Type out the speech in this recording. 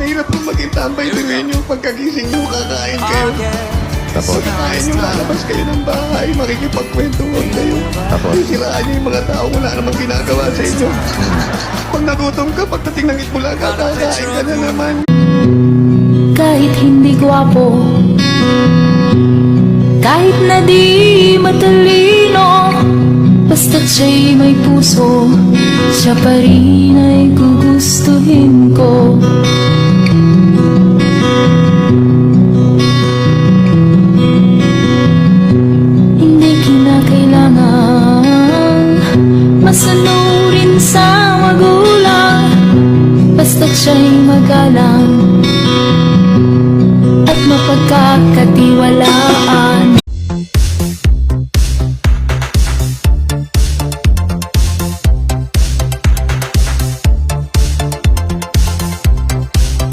mahirap kung maging tambay din nyo. Pagkagising nyo, kakain kayo. Tapos, Pagkakain nyo, lalabas kayo ng bahay, makikipagkwentuhan kayo. Tapos? Sisiraan nyo yung mga tao, wala namang ginagawa sa inyo. Pag nagutom ka, pagdating ng Itbulaga, kakain ka na naman. Kahit hindi gwapo, kahit na di matalino, basta't siya'y may puso, siya pa rin ay gugustuhin ko.